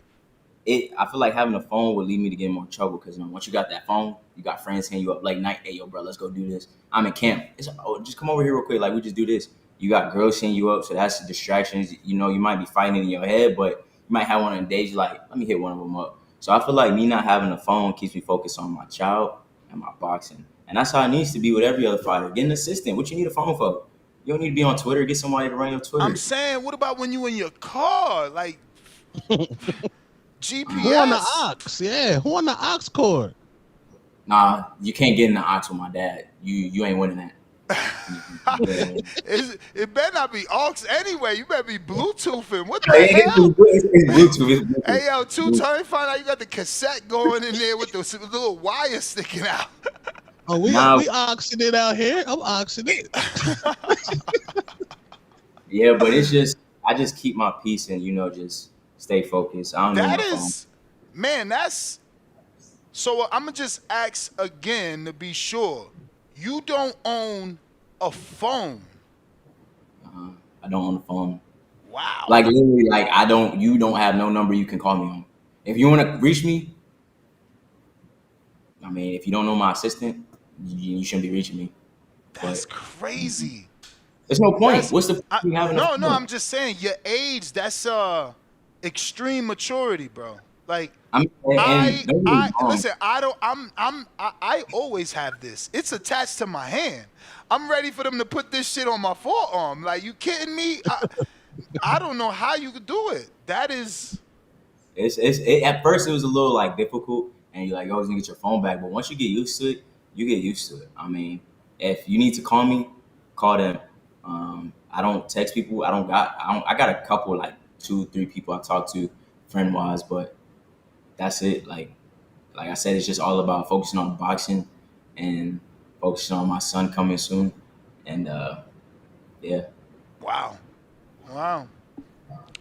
I feel like having a phone would lead me to get in more trouble because once you got that phone, you got friends hitting you up late night. Hey, yo, bro, let's go do this. I'm in camp. Just come over here real quick. Like we just do this. You got girls hitting you up, so that's the distractions. You know, you might be fighting in your head, but you might have one of the days you're like, let me hit one of them up. So I feel like me not having a phone keeps me focused on my child and my boxing, and that's how it needs to be with every other fighter. Get an assistant. What you need a phone for? You don't need to be on Twitter. Get somebody to run your I'm Twitter. saying, what about when you in your car, like Who on the GPS? ox? Yeah, who on the ox cord? Nah, you can't get in the ox with my dad. You ain't winning that. It better not be aux anyway. You better be Bluetoothing. What the It's hell? Bluetooth. It's Bluetooth. Hey, yo, two-time, find out you got the cassette going in there with the little wire sticking out. Oh, we Nah. oxing it out here. I'm oxing it. Yeah, but it's just I just keep my peace and just stay focused. I don't need That my phone. is, man, that's. So I'm going to just ask again to be sure. You don't own a phone. I don't own a phone. Wow. Like literally, like I don't. You don't have no number you can call me on. If you want to reach me, I mean, if you don't know my assistant, you shouldn't be reaching me. That's But crazy. there's no point. That's, What's the point of me having a no, phone? no, I'm just saying your age, that's extreme maturity, bro. Like I mean, and don't get me wrong. listen, I always have this. It's attached to my hand. I'm ready for them to put this shit on my forearm. Like, you kidding me? I don't know how you could do it. That is, At first it was a little like difficult, and you're like, oh, you get your phone back. But once you get used to it, you get used to it. I mean, if you need to call me, call them. I don't text people. I got a couple, like 2-3 people I talk to friend wise, but that's it. Like I said, it's just all about focusing on boxing and focusing on my son coming soon. And yeah. wow. I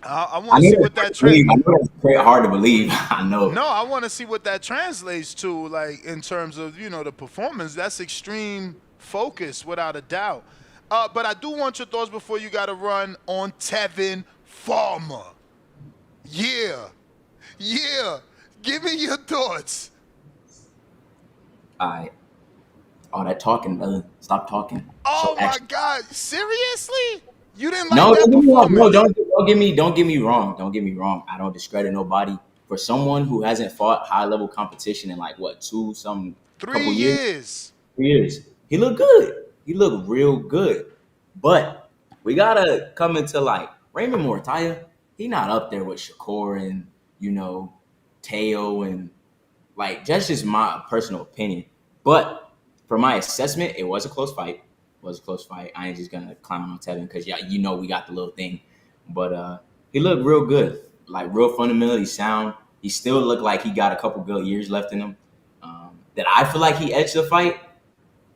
I want to know see what that's that I know that's very hard to believe. I know. No, I want to see what that translates to, like in terms of the performance. That's extreme focus, without a doubt. But I do want your thoughts before you got to run on Tevin Farmer. Yeah. Give me your thoughts. All right. All that talking, brother. Stop talking. Oh Show my action. God! Seriously? You didn't like No, that don't get me wrong. No, performance? don't get me wrong. Don't get me wrong. I don't discredit nobody. For someone who hasn't fought high level competition in like what, Three couple years? years. 3 years. He looked good. He looked real good. But we gotta come into like Raymond Mortaya. He not up there with Shakur and Teo and like that's just my personal opinion. But for my assessment, it was a close fight. It was a close fight. I ain't just gonna clown on Tevin because we got the little thing. But he looked real good, like real fundamentally sound. He still looked like he got a couple good years left in him. That I feel like he edged the fight.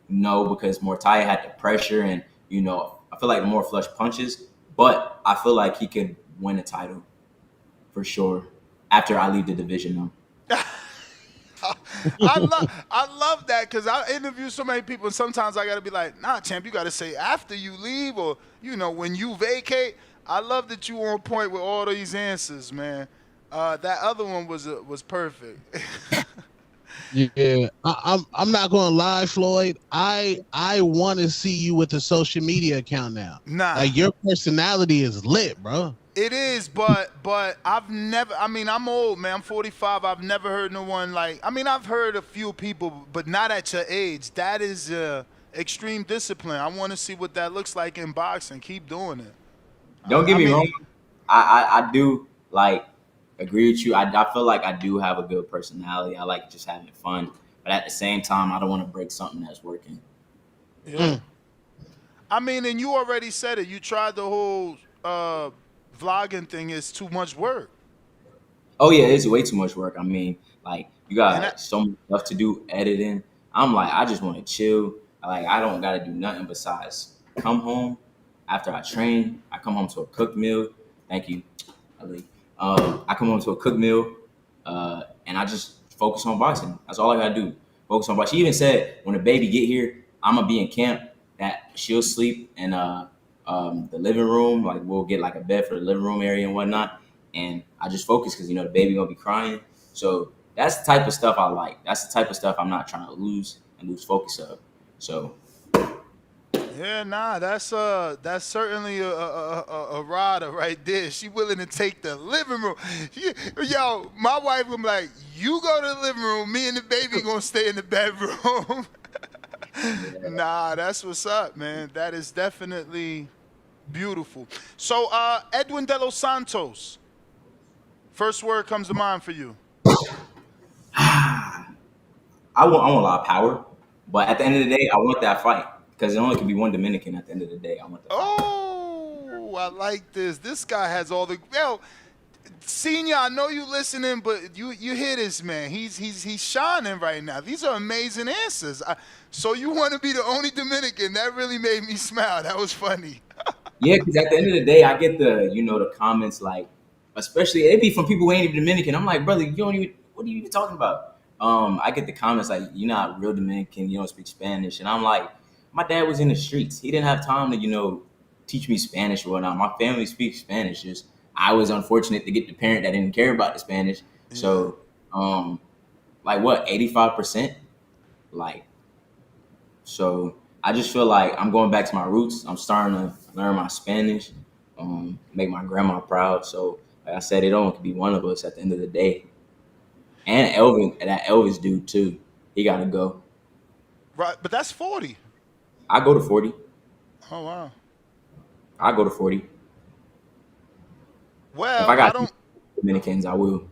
No, because Mortaya had the pressure and I feel like the more flush punches. But I feel like he could win a title for sure after I leave the division though. I love that because I interview so many people, and sometimes I gotta be like, nah, champ, you gotta say after you leave or when you vacate. I love that you on point with all these answers, man. That other one was perfect. Yeah, I'm not gonna lie, Floyd. I want to see you with a social media account now. Nah. Like your personality is lit, bro. It is, but I've never. I mean, I'm old, man. I'm 45. I've never heard no one like. I mean, I've heard a few people, but not at your age. That is extreme discipline. I want to see what that looks like in boxing. Keep doing it. Don't get me wrong. I do like agree with you. I feel like I do have a good personality. I like just having fun, but at the same time, I don't want to break something that's working. Yeah. I mean, and you already said it. You tried the whole vlogging thing. It's too much work. Oh yeah, it's way too much work. I mean, like you And got so much stuff to do, editing. I'm like, I just want to chill. Like I don't gotta do nothing besides come home after I train. I come home to a cooked meal. Thank you, Ali. I come home to a cooked meal, and I just focus on boxing. That's all I gotta do. Focus on boxing. She even said when the baby get here, I'm gonna be in camp. That she'll sleep in the living room. Like we'll get like a bed for the living room area and whatnot. And I just focus because the baby gonna be crying. So that's the type of stuff I like. That's the type of stuff I'm not trying to lose focus of. So yeah, nah, that's certainly a rider right there. She willing to take the living room. Yo, my wife was like, "You go to the living room. Me and the baby gonna stay in the bedroom." Nah, that's what's up, man. That is definitely beautiful. So, Edwin De Los Santos. First word comes to mind for you. I want a lot of power, but at the end of the day, I want that fight because it only can be one Dominican. At the end of the day, I want the fight. Oh, I like this. This guy has all the Senior, I know you listening, but you hear this man. He's shining right now. These are amazing answers. So you want to be the only Dominican? That really made me smile. That was funny. Yeah, because at the end of the day, I get the comments like, especially it be from people who ain't even Dominican. I'm like, brother, you don't even. What are you even talking about? I get the comments like, you're not real Dominican. You don't speak Spanish, and I'm like, my dad was in the streets. He didn't have time to teach me Spanish or whatnot. My family speaks Spanish. Just I was unfortunate to get the parent that didn't care about the Spanish. So, like what, 85%? Like, so I just feel like I'm going back to my roots. I'm starting to learn my Spanish, make my grandma proud. So, like I said, it only could be one of us at the end of the day. And that Elvis dude too. He got to go. Right, but that's 40. I go to 40. Oh wow. I go to 40. If Well, I I got don't. Dominicans, I will.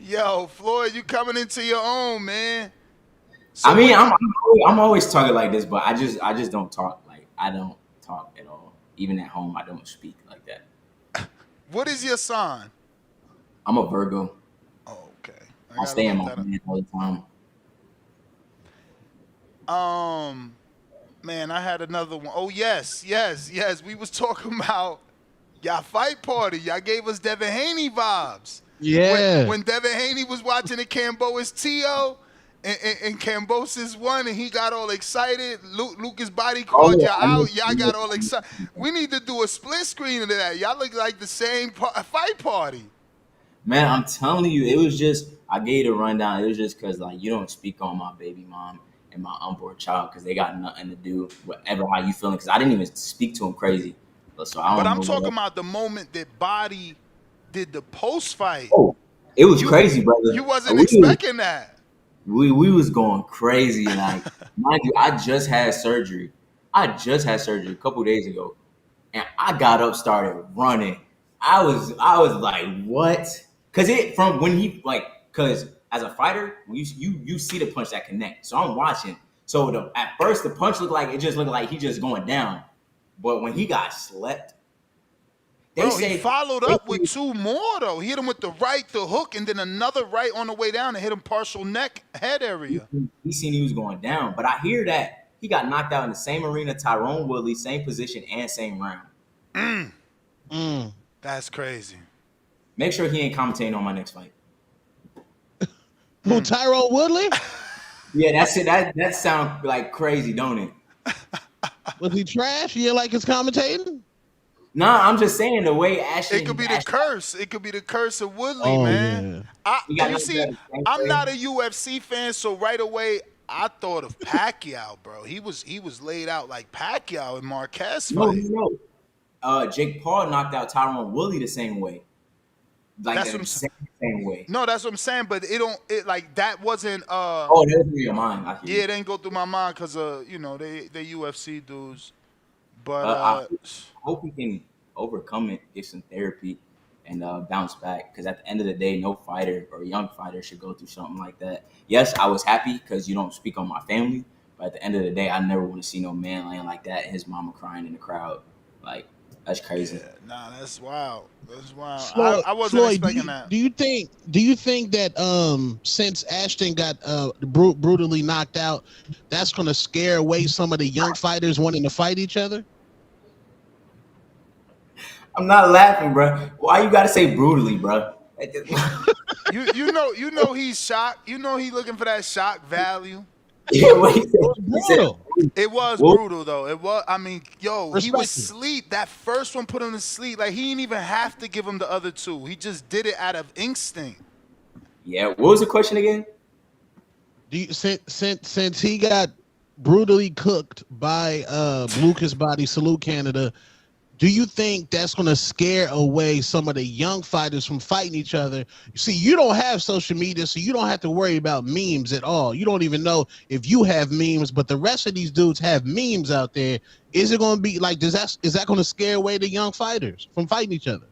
Yo, Floyd, you coming into your own, man. I mean, I'm always talking like this, but I just don't talk like I don't talk at all. Even at home, I don't speak like that. What is your sign? I'm a Virgo. Oh, okay. I stay in my bed all the time. Man, I had another one. Oh yes. We was talking about y'all fight party. Y'all gave us Devin Haney vibes. Yeah. When Devin Haney was watching the Cambosis Tio and Cambosis won and he got all excited. Lucas body called y'all out. Y'all got all excited. We need to do a split screen of that. Y'all look like the same fight party. Man, I'm telling you, it was just I gave you the rundown. It was just because like you don't speak on my baby mom and my unborn child because they got nothing to do whatever how you feeling. Because I didn't even speak to him crazy. So I don't But know. I'm talking about the moment that Body did the post fight. Oh, it was crazy, brother. You wasn't expecting that. We was going crazy. Like, mind you, I just had surgery. a couple days ago, and I got up, started running. I was like, what? Because as a fighter, you see the punch that connect. So I'm watching. So at first the punch looked like he just going down, but when he got slept, he followed up with two more though. He hit him with the right, the hook, and then another right on the way down and hit him partial neck, head area. He seen he was going down, but I hear that he got knocked out in the same arena, Tyrone Woodley, same position and same round. That's crazy. Make sure he ain't commentating on my next fight. Who, Tyrone Woodley? Yeah, that's it. That sounds like crazy, don't it? Was he trash? You like his commentating? Nah, I'm just saying the way Ashton. It could be the curse. It could be the curse of Woodley, man. Yeah. You see, I'm not a UFC fan, so right away I thought of Pacquiao, bro. He was laid out like Pacquiao in Marquez fight. No. Jake Paul knocked out Tyrone Woodley the same way. Like that's the same way. No, that's what I'm saying, but that wasn't that wasn't in your mind. Yeah, it didn't go through my mind because they UFC dudes. But I hope he can overcome it, get some therapy, and bounce back. Because at the end of the day, no fighter or young fighter should go through something like that. Yes, I was happy because you don't speak on my family, But at the end of the day, I never want to see no man laying like that and his mama crying in the crowd. Like, that's crazy. Yeah, nah, that's wild. That's wild. Floyd, I wasn't Floyd, expecting that. do you think that since Ashton got brutally knocked out, that's gonna scare away some of the young fighters wanting to fight each other? I'm not laughing, bro. Why you gotta say brutally, bro? You know he's shocked. You know he looking for that shock value. Yeah, what he It was said, brutal. It was Well- brutal though. It was. I mean, yo, he was Respected. sleep. That first one put him to sleep. Like he didn't even have to give him the other two. He just did it out of instinct. yeah, what was the question again? Do you, since he got brutally cooked by Lucas Body Salute Canada, do you think that's going to scare away some of the young fighters from fighting each other? See, you don't have social media, so you don't have to worry about memes at all. You don't even know if you have memes, but the rest of these dudes have memes out there. Is it going to be like, is that going to scare away the young fighters from fighting each other?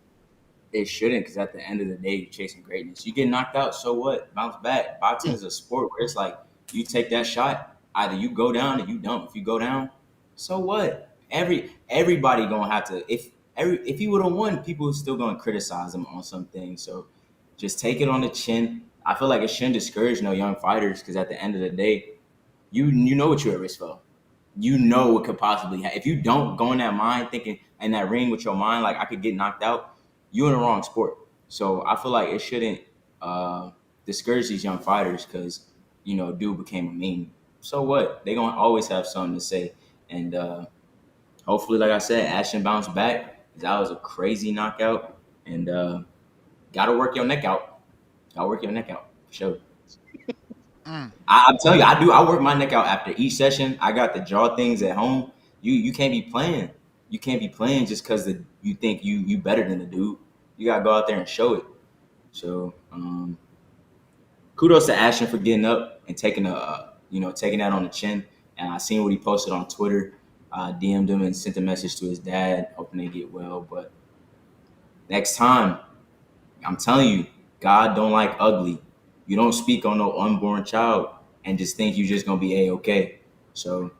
It shouldn't, because at the end of the day, you're chasing greatness. You get knocked out, so what? Bounce back. Boxing is a sport where it's like you take that shot, either you go down or you don't. If you go down, so what? Everybody gonna have to. If he would have won, people are still gonna criticize him on some things. So just take it on the chin. I feel like it shouldn't discourage no young fighters, because at the end of the day, you know what you're at risk for. You know what could possibly happen. If you don't go in that mind thinking in that ring with your mind like I could get knocked out, you're in the wrong sport. So I feel like it shouldn't discourage these young fighters, because dude became a meme. So what? They gonna always have something to say, and hopefully, like I said, Ashton bounced back. That was a crazy knockout, and gotta work your neck out. Gotta work your neck out for sure. I'm telling you, I work my neck out after each session. I got the jaw things at home. You can't be playing. You can't be playing just because you think you better than the dude. You gotta go out there and show it. So kudos to Ashton for getting up and taking taking that on the chin. And I seen what he posted on Twitter. DM'd him and sent a message to his dad, hoping they get well. But next time, I'm telling you, God don't like ugly. You don't speak on no unborn child and just think you're just gonna be A-okay. So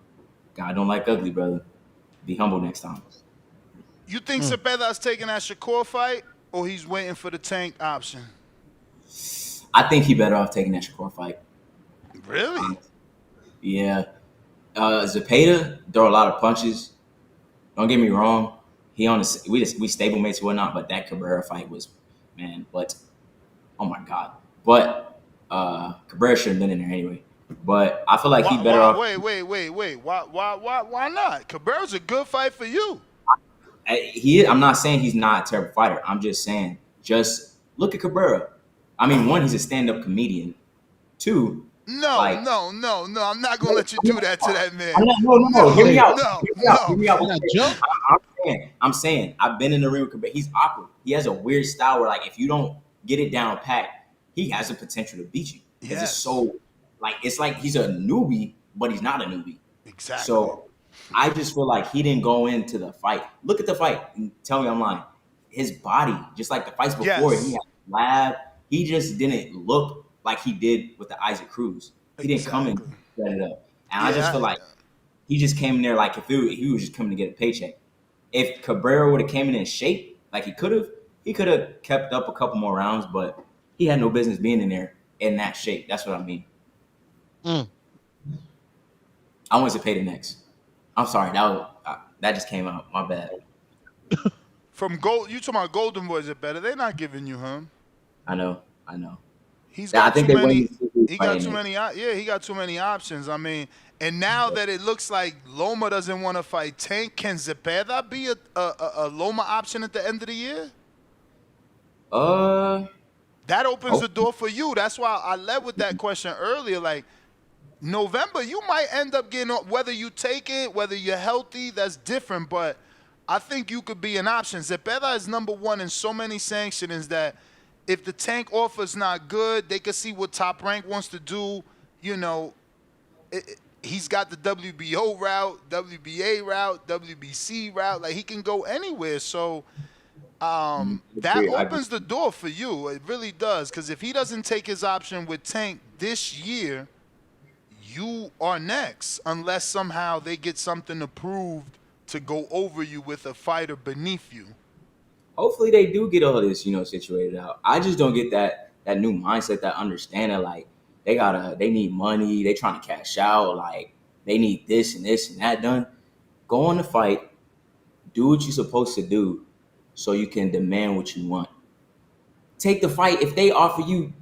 God don't like ugly, brother. Be humble next time. You think Cepeda's taking that Shakur fight, or he's waiting for the Tank option? I think he better off taking that Shakur fight. Really? Yeah. Zepeda throw a lot of punches. Don't get me wrong. We stablemates and whatnot, but that Cabrera fight was, man. But oh my god. But Cabrera should have been in there anyway. But I feel like he better off. Wait. Why not? Cabrera's a good fight for you. I'm not saying he's not a terrible fighter. I'm just saying, just look at Cabrera. I mean, one, he's a stand-up comedian. Two, No. I'm not gonna let you do that to that man. No. Hear me out. No. Hear me out. I'm saying, I've been in the ring with Cabrera. He's awkward. He has a weird style where, like, if you don't get it down pat, he has the potential to beat you. Because it's so, like, it's like he's a newbie, but he's not a newbie. Exactly. So I just feel like he didn't go into the fight. Look at the fight and tell me I'm lying. His body, just like the fights before, he had lab. He just didn't look like he did with the Isaac Cruz. He didn't come and set it up. And I just feel like he just came in there like if he was just coming to get a paycheck. If Cabrera would have came in shape like he could have kept up a couple more rounds, but he had no business being in there in that shape. That's what I mean. I want to pay the next. I'm sorry, that just came out. My bad. From Gold, you talking about Golden Boys are better. They're not giving you him. I know. He's got too many. He got too it. many. Yeah, he got too many options. I mean, and now that it looks like Loma doesn't want to fight Tank, can Zepeda be a Loma option at the end of the year? That opens the door for you. That's why I led with that question earlier. Like, November, you might end up getting, whether you take it, whether you're healthy, that's different. But I think you could be an option. Zepeda is number one in so many sanctionings that if the Tank offer's not good, they could see what Top Rank wants to do. He's got the WBO route, WBA route, WBC route. Like, he can go anywhere. So that opens the door for you. It really does. Because if he doesn't take his option with Tank this year, you are next unless somehow they get something approved to go over you with a fighter beneath you. Hopefully they do get all this, situated out. I just don't get that new mindset, that understanding, like they need money, they trying to cash out, like they need this and this and that done. Go on the fight, do what you're supposed to do so you can demand what you want. Take the fight. If they offer you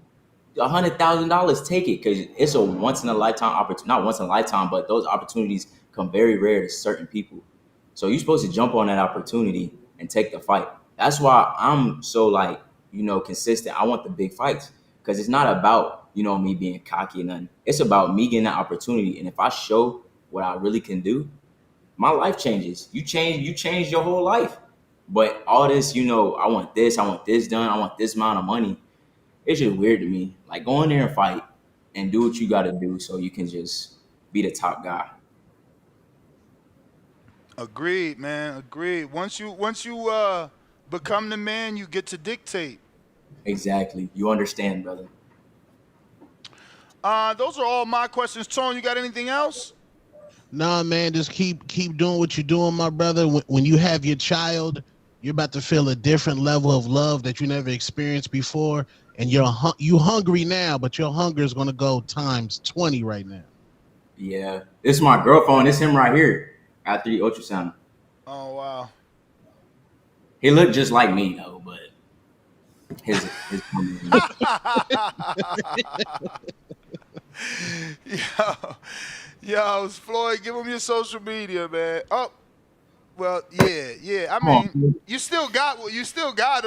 $100,000, take it, because it's a once in a lifetime opportunity. Not once in a lifetime, but those opportunities come very rare to certain people. So you're supposed to jump on that opportunity and take the fight. That's why I'm so consistent. I want the big fights because it's not about me being cocky and nothing. It's about me getting that opportunity, and if I show what I really can do, my life changes. You change your whole life. But all this, I want this done, I want this amount of money. It's just weird to me. Like, go in there and fight and do what you got to do so you can just be the top guy. Agreed, man. Agreed. Once you become the man, you get to dictate. Exactly. You understand, brother. Those are all my questions. Tone, you got anything else? Nah, man, just keep doing what you're doing, my brother. When you have your child, you're about to feel a different level of love that you never experienced before, and you hungry now, but your hunger is gonna go times 20 right now. Yeah. This is my girlfriend. This him right here after the ultrasound. Oh wow. He looked just like me though, but his Yo, Floyd, give him your social media, man. Oh, well, yeah. I mean, you still got them. You still got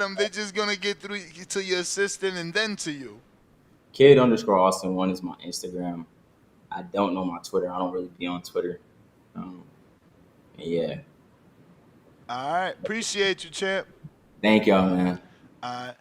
them. They're just gonna get through to your assistant and then to you. Kid_Austin1 is my Instagram. I don't know my Twitter. I don't really be on Twitter. Yeah. All right. Appreciate you, champ. Thank y'all, man. All right.